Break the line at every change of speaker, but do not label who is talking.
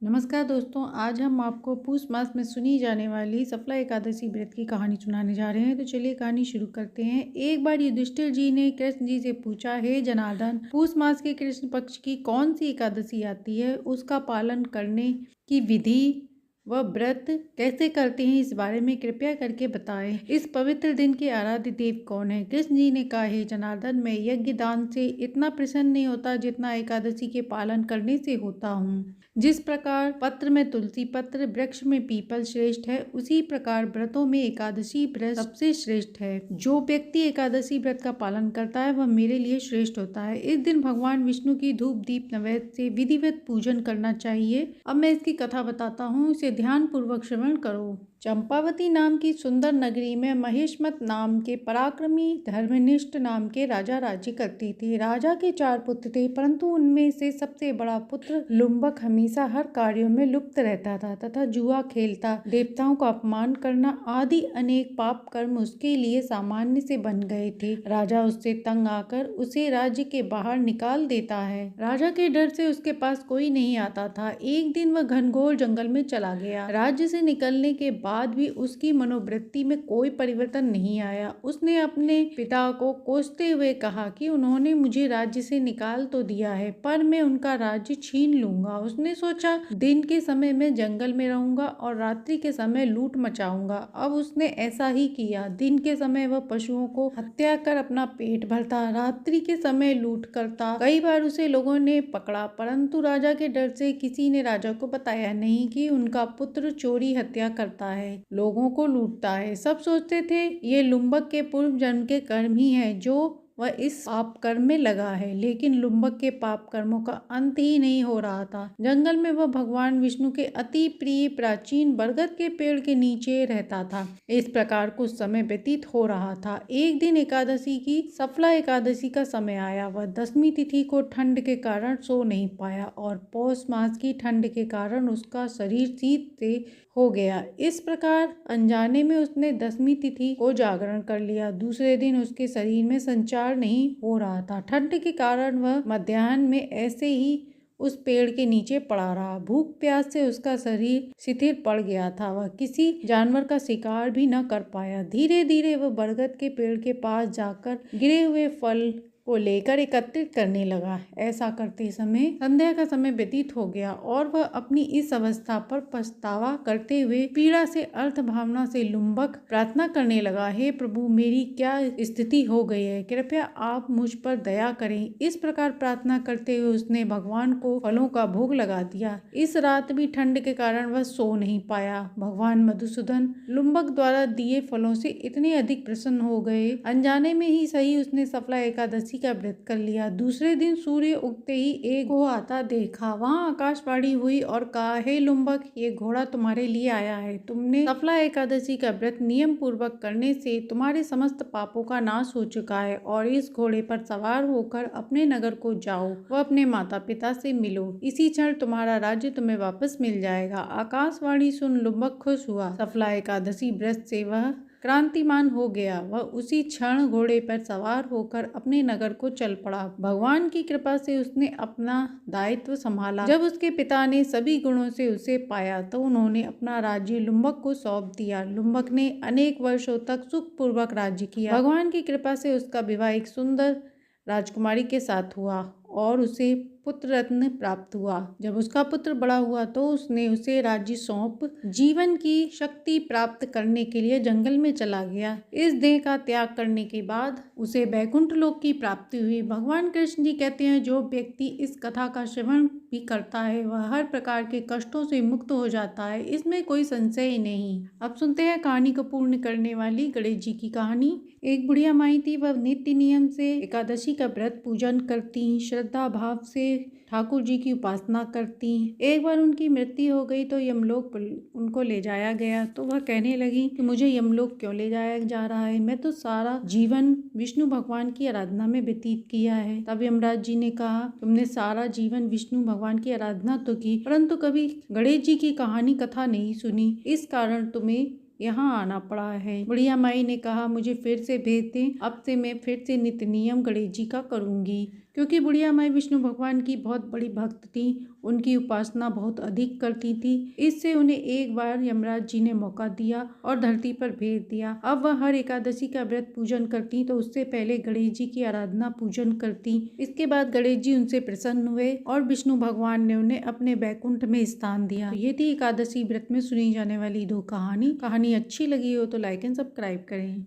नमस्कार दोस्तों, आज हम आपको पूष मास में सुनी जाने वाली सफला एकादशी व्रत की कहानी सुनाने जा रहे हैं। तो चलिए कहानी शुरू करते हैं। एक बार युधिष्ठिर जी ने कृष्ण जी से पूछा, हे जनार्दन, पूष मास के कृष्ण पक्ष की कौन सी एकादशी आती है, उसका पालन करने की विधि वह व्रत कैसे करते हैं, इस बारे में कृपया करके बताएं। इस पवित्र दिन के आराध्य देव कौन है? कृष्ण जी ने कहा, हे जनार्दन, मैं यज्ञ दान से इतना प्रसन्न नहीं होता जितना एकादशी के पालन करने से होता हूँ। जिस प्रकार पत्र में तुलसी पत्र, वृक्ष में पीपल श्रेष्ठ है, उसी प्रकार व्रतों में एकादशी व्रत सबसे श्रेष्ठ है। जो व्यक्ति एकादशी व्रत का पालन करता है वह मेरे लिए श्रेष्ठ होता है। इस दिन भगवान विष्णु की धूप दीप नैवेद्य से विधिवत पूजन करना चाहिए। अब मैं इसकी कथा बताता हूँ, इसे ध्यान पूर्वक श्रवण करो। चंपावती नाम की सुंदर नगरी में महेशमत नाम के पराक्रमी धर्मनिष्ठ नाम के राजा राज्य करते थे। राजा के 4 पुत्र थे, परंतु उनमें से सबसे बड़ा पुत्र लुम्बक हमेशा हर कार्यों में लुप्त रहता था तथा जुआ खेलता, देवताओं का अपमान करना आदि अनेक पाप कर्म उसके लिए सामान्य से बन गए थे। राजा उससे तंग आकर उसे राज्य के बाहर निकाल देता है। राजा के डर से उसके पास कोई नहीं आता था। एक दिन वह घनघोर जंगल में चला गया। राज्य से निकलने के बाद भी उसकी मनोवृत्ति में कोई परिवर्तन नहीं आया। उसने अपने पिता को कोसते हुए कहा कि उन्होंने मुझे राज्य से निकाल तो दिया है, पर मैं उनका राज्य छीन लूंगा। उसने सोचा, दिन के समय में जंगल में रहूंगा और रात्रि के समय लूट मचाऊंगा। अब उसने ऐसा ही किया। दिन के समय वह पशुओं को हत्या कर अपना पेट भरता, रात्रि के समय लूट करता। कई बार उसे लोगों ने पकड़ा, परंतु राजा के डर से किसी ने राजा को बताया नहीं कि उनका पुत्र चोरी हत्या करता है, लोगों को लूटता है। सब सोचते थे ये लुम्बक के पूर्व जन्म के कर्म ही है जो वह इस पाप कर्म में लगा है, लेकिन लुम्बक के पाप कर्मों का अंत ही नहीं हो रहा था। जंगल में वह भगवान विष्णु के अति प्रिय प्राचीन बरगद के पेड़ के नीचे रहता था। इस प्रकार कुछ समय व्यतीत हो रहा था। एक दिन एकादशी की सफला एकादशी का समय आया। वह 10वीं तिथि को ठंड के कारण सो नहीं पाया और पौष मास की ठंड के कारण उसका शरीर शीत से हो गया। इस प्रकार अनजाने में उसने 10वीं तिथि को जागरण कर लिया। दूसरे दिन उसके शरीर में संचार नहीं हो रहा था। ठंड के कारण वह मध्याह्न में ऐसे ही उस पेड़ के नीचे पड़ा रहा। भूख प्यास से उसका शरीर शिथिल पड़ गया था। वह किसी जानवर का शिकार भी न कर पाया। धीरे धीरे वह बरगद के पेड़ के पास जाकर गिरे हुए फल को लेकर एकत्रित करने लगा। ऐसा करते समय संध्या का समय व्यतीत हो गया और वह अपनी इस अवस्था पर पछतावा करते हुए पीड़ा से अर्थ भावना से लुम्बक प्रार्थना करने लगा, हे प्रभु, मेरी क्या स्थिति हो गई है, कृपया आप मुझ पर दया करें। इस प्रकार प्रार्थना करते हुए उसने भगवान को फलों का भोग लगा दिया। इस रात भी ठंड के कारण वह सो नहीं पाया। भगवान मधुसूदन लुम्बक द्वारा दिए फलों से इतने अधिक प्रसन्न हो गए, अनजाने में ही सही उसने सफला एकादशी का व्रत कर लिया। दूसरे दिन सूर्य उगते ही एक घोड़ा आता देखा। वहां आकाशवाणी हुई और कहा, हे लुम्बक, ये घोड़ा तुम्हारे लिए आया है। तुमने सफला एकादशी का व्रत नियम पूर्वक करने से तुम्हारे समस्त पापों का नाश हो चुका है और इस घोड़े पर सवार होकर अपने नगर को जाओ व अपने माता पिता से मिलो। इसी क्षण तुम्हारा राज्य तुम्हें वापस मिल जाएगा। आकाशवाणी सुन लुम्बक खुश हुआ। सफला एकादशी व्रत से वह क्रांतिमान हो गया। वह उसी क्षण घोड़े पर सवार होकर अपने नगर को चल पड़ा। भगवान की कृपा से उसने अपना दायित्व संभाला। जब उसके पिता ने सभी गुणों से उसे पाया तो उन्होंने अपना राज्य लुम्बक को सौंप दिया। लुम्बक ने अनेक वर्षों तक सुखपूर्वक राज्य किया। भगवान की कृपा से उसका विवाह एक सुंदर राजकुमारी के साथ हुआ और उसे पुत्र रत्न प्राप्त हुआ। जब उसका पुत्र बड़ा हुआ तो उसने उसे राज्य सौंप जीवन की शक्ति प्राप्त करने के लिए जंगल में चला गया। इस देह का त्याग करने के बाद उसे बैकुंठ लोक की प्राप्ति हुई। भगवान कृष्ण जी कहते हैं, जो व्यक्ति इस कथा का श्रवण भी करता है वह हर प्रकार के कष्टों से मुक्त हो जाता है, इसमें कोई संशय ही नहीं। अब सुनते हैं कहानी को पूर्ण करने वाली गणेश जी की कहानी। एक बुढ़िया माई थी। वह नित्य नियम से एकादशी का व्रत पूजन करती, श्रद्धा भाव से ठाकुर जी की उपासना करती। एक बार उनकी मृत्यु हो गई तो यमलोक उनको ले जाया गया। तो वह कहने लगी कि मुझे यमलोक क्यों ले जाया जा रहा है, मैं तो सारा जीवन विष्णु भगवान की आराधना में व्यतीत किया है। तब यमराज जी ने कहा, तुमने सारा जीवन विष्णु भगवान की आराधना तो की, परंतु कभी गणेश जी की कहानी कथा नहीं सुनी, इस कारण तुम्हें यहाँ आना पड़ा है। बुढ़िया माई ने कहा, मुझे फिर से भेज दें, अब से मैं फिर से नित्य नियम गणेश जी का करूंगी। क्योंकि बुढ़िया माई विष्णु भगवान की बहुत बड़ी भक्त थी, उनकी उपासना बहुत अधिक करती थी। इससे उन्हें एक बार यमराज जी ने मौका दिया और धरती पर भेज दिया। अब वह हर एकादशी का व्रत पूजन करती तो उससे पहले गणेश जी की आराधना पूजन करती। इसके बाद गणेश जी उनसे प्रसन्न हुए और विष्णु भगवान ने उन्हें अपने बैकुंठ में स्थान दिया। तो ये थी एकादशी व्रत में सुनी जाने वाली 2 कहानी। कहानी अच्छी लगी हो तो लाइक एंड सब्सक्राइब करें।